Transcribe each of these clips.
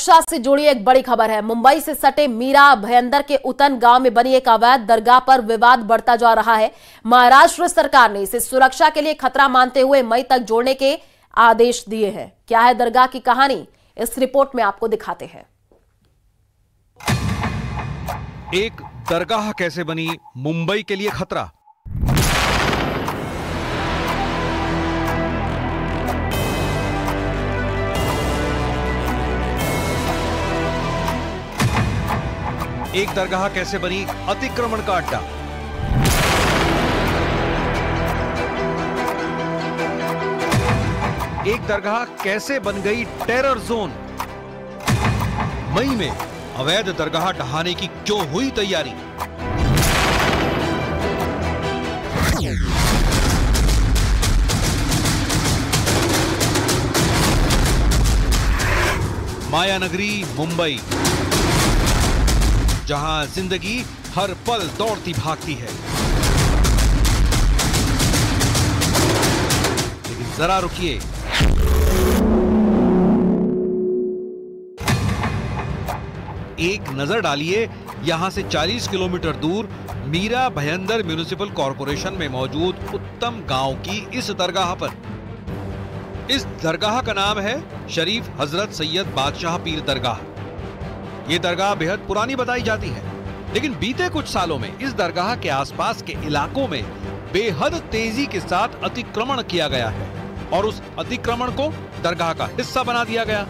सुरक्षा से जुड़ी एक बड़ी खबर है। मुंबई से सटे मीरा भयंदर के उतन गांव में बनी एक अवैध दरगाह पर विवाद बढ़ता जा रहा है। महाराष्ट्र सरकार ने इसे सुरक्षा के लिए खतरा मानते हुए मई तक जोड़ने के आदेश दिए हैं। क्या है दरगाह की कहानी, इस रिपोर्ट में आपको दिखाते हैं। एक दरगाह कैसे बनी मुंबई के लिए खतरा। एक दरगाह कैसे बनी अतिक्रमण का अड्डा। एक दरगाह कैसे बन गई टेरर जोन। मई में अवैध दरगाह ढहाने की क्यों हुई तैयारी। माया नगरी मुंबई, जहां जिंदगी हर पल दौड़ती भागती है। लेकिन जरा रुकिए, एक नजर डालिए यहां से 40 किलोमीटर दूर मीरा भयंदर म्युनिसिपल कॉरपोरेशन में मौजूद उत्तम गांव की इस दरगाह पर। इस दरगाह का नाम है शरीफ हजरत सैयद बादशाह पीर दरगाह। ये दरगाह बेहद पुरानी बताई जाती है, लेकिन बीते कुछ सालों में इस दरगाह के आसपास के इलाकों में बेहद तेजी के साथ अतिक्रमण किया गया है और उस अतिक्रमण को दरगाह का हिस्सा बना दिया गया।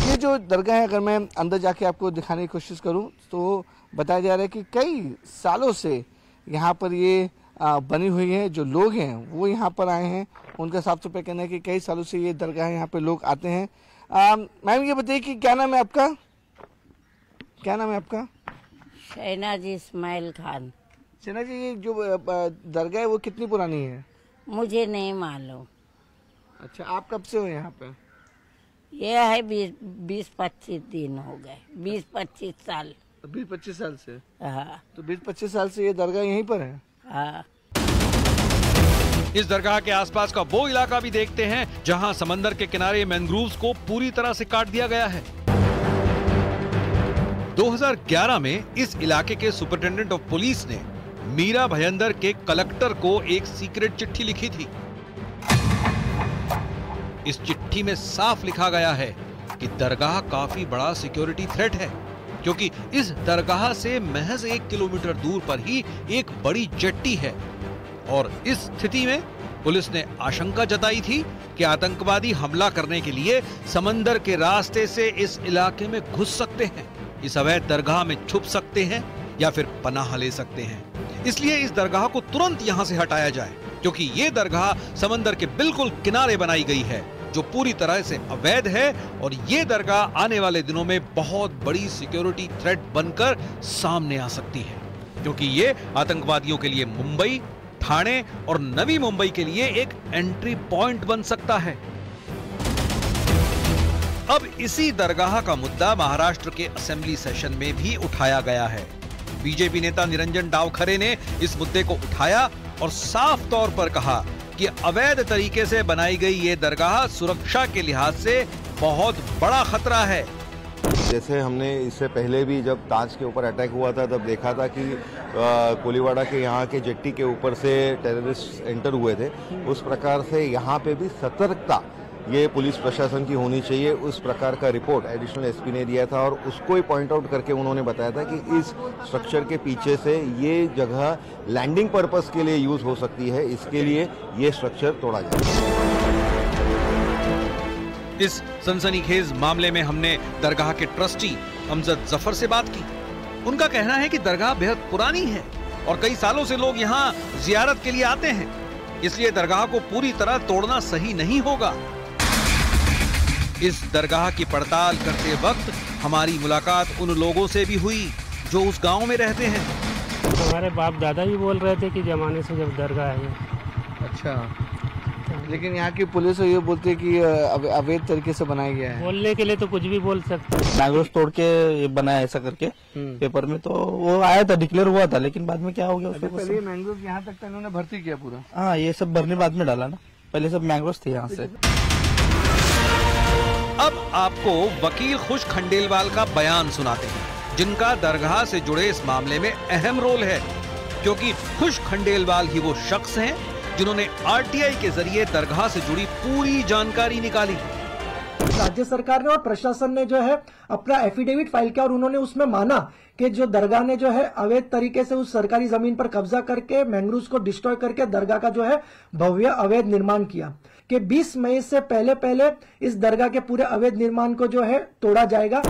ये जो दरगाह है, अगर मैं अंदर जाके आपको दिखाने की कोशिश करूं तो बताया जा रहा है कि कई सालों से यहाँ पर ये बनी हुई है। जो लोग हैं वो यहाँ पर आए हैं, उनका साफ तौर पर कहना है कि कई सालों से ये दरगाह यहाँ पे लोग आते हैं। मैम ये बताइए कि क्या नाम है आपका? क्या नाम है आपका? शहनाज इस्माइल खान। शहनाज जी, ये जो दरगाह है वो कितनी पुरानी है? मुझे नहीं मालूम। अच्छा, आप कब से हो यहाँ पे? ये है 20-25 दिन हो गए, 20-25 साल। 20-25 साल से? हाँ। तो 20-25 साल से ये दरगाह यहीं पर है? हाँ। इस दरगाह के आसपास का वो इलाका भी देखते हैं जहां समंदर के किनारे मैंग्रोव्स को पूरी तरह से काट दिया गया है। 2011 में इस इलाके के सुपरिटेंडेंट ऑफ पुलिस ने मीरा भयंदर के कलेक्टर को एक सीक्रेट चिट्ठी लिखी थी। इस चिट्ठी में साफ लिखा गया है कि दरगाह काफी बड़ा सिक्योरिटी थ्रेट है, क्योंकि इस दरगाह से महज 1 किलोमीटर दूर पर ही एक बड़ी जेट्टी है और इस स्थिति में पुलिस ने आशंका जताई थी कि आतंकवादी हमला करने के लिए समंदर के रास्ते से इस इलाके में घुस सकते हैं, इस अवैध दरगाह में छुप सकते हैं या फिर पनाह ले सकते हैं। इसलिए इस दरगाह को तुरंत यहां से हटाया जाए, क्योंकि ये दरगाह समंदर के बिल्कुल किनारे बनाई गई है, जो पूरी तरह से अवैध है और ये दरगाह आने वाले दिनों में बहुत बड़ी सिक्योरिटी थ्रेट बनकर सामने आ सकती है, क्योंकि ये आतंकवादियों के लिए मुंबई, ठाणे और नवी मुंबई के लिए एक एंट्री पॉइंट बन सकता है। अब इसी दरगाह का मुद्दा महाराष्ट्र के असेंबली सेशन में भी उठाया गया है। बीजेपी नेता निरंजन डावखरे ने इस मुद्दे को उठाया और साफ तौर पर कहा कि अवैध तरीके से बनाई गई ये दरगाह सुरक्षा के लिहाज से बहुत बड़ा खतरा है। जैसे हमने इससे पहले भी जब ताज के ऊपर अटैक हुआ था तब देखा था कि कोलीवाड़ा के यहाँ के जेट्टी के ऊपर से टेररिस्ट एंटर हुए थे, उस प्रकार से यहाँ पे भी सतर्कता ये पुलिस प्रशासन की होनी चाहिए। उस प्रकार का रिपोर्ट एडिशनल एसपी ने दिया था और उसको ही पॉइंट आउट करके उन्होंने बताया था कि इस स्ट्रक्चर के पीछे से ये जगह लैंडिंग पर्पस के लिए यूज हो सकती है, इसके लिए ये स्ट्रक्चर तोड़ा जाए। इस सनसनीखेज मामले में हमने दरगाह के ट्रस्टी अमजद जफर से बात की। उनका कहना है कि दरगाह बेहद पुरानी है और कई सालों से लोग यहाँ जियारत के लिए आते हैं, इसलिए दरगाह को पूरी तरह तोड़ना सही नहीं होगा। इस दरगाह की पड़ताल करते वक्त हमारी मुलाकात उन लोगों से भी हुई जो उस गांव में रहते हैं। हमारे बाप दादा भी बोल रहे थे कि जमाने से जब दरगाह है। अच्छा, लेकिन यहाँ की पुलिस ये बोलती है कि अवैध तरीके से बनाया गया है। बोलने के लिए तो कुछ भी बोल सकते हैं। मैंग्रोव तोड़ के ये बनाया ऐसा करके पेपर में तो वो आया था, डिक्लेयर हुआ था, लेकिन बाद में क्या हो गया उसको? पहले मैंग्रोव यहाँ तक इन्होंने भर्ती किया पूरा। हाँ, ये सब भरने बाद में डाला ना, पहले सब मैंग्रोव थे यहाँ से। अब आपको वकील खुश खंडेलवाल का बयान सुनाते हैं, जिनका दरगाह से जुड़े इस मामले में अहम रोल है, क्योंकि खुश खंडेलवाल ही वो शख्स हैं जिन्होंने आरटीआई के जरिए दरगाह से जुड़ी पूरी जानकारी निकाली। राज्य सरकार ने और प्रशासन ने जो है अपना एफिडेविट फाइल किया और उन्होंने उसमें माना कि जो दरगाह ने जो है अवैध तरीके से उस सरकारी जमीन पर कब्जा करके मैंग्रोव्स को डिस्ट्रॉय करके दरगाह का जो है भव्य अवैध निर्माण किया, कि 20 मई से पहले इस दरगाह के पूरे अवैध निर्माण को जो है तोड़ा जाएगा।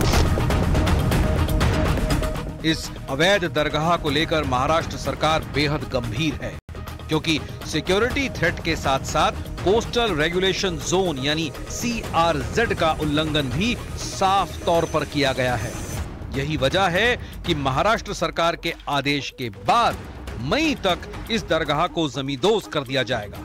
इस अवैध दरगाह को लेकर महाराष्ट्र सरकार बेहद गंभीर है, क्योंकि सिक्योरिटी थ्रेट के साथ साथ कोस्टल रेगुलेशन जोन यानी CRZ का उल्लंघन भी साफ तौर पर किया गया है। यही वजह है कि महाराष्ट्र सरकार के आदेश के बाद मई तक इस दरगाह को जमींदोज कर दिया जाएगा।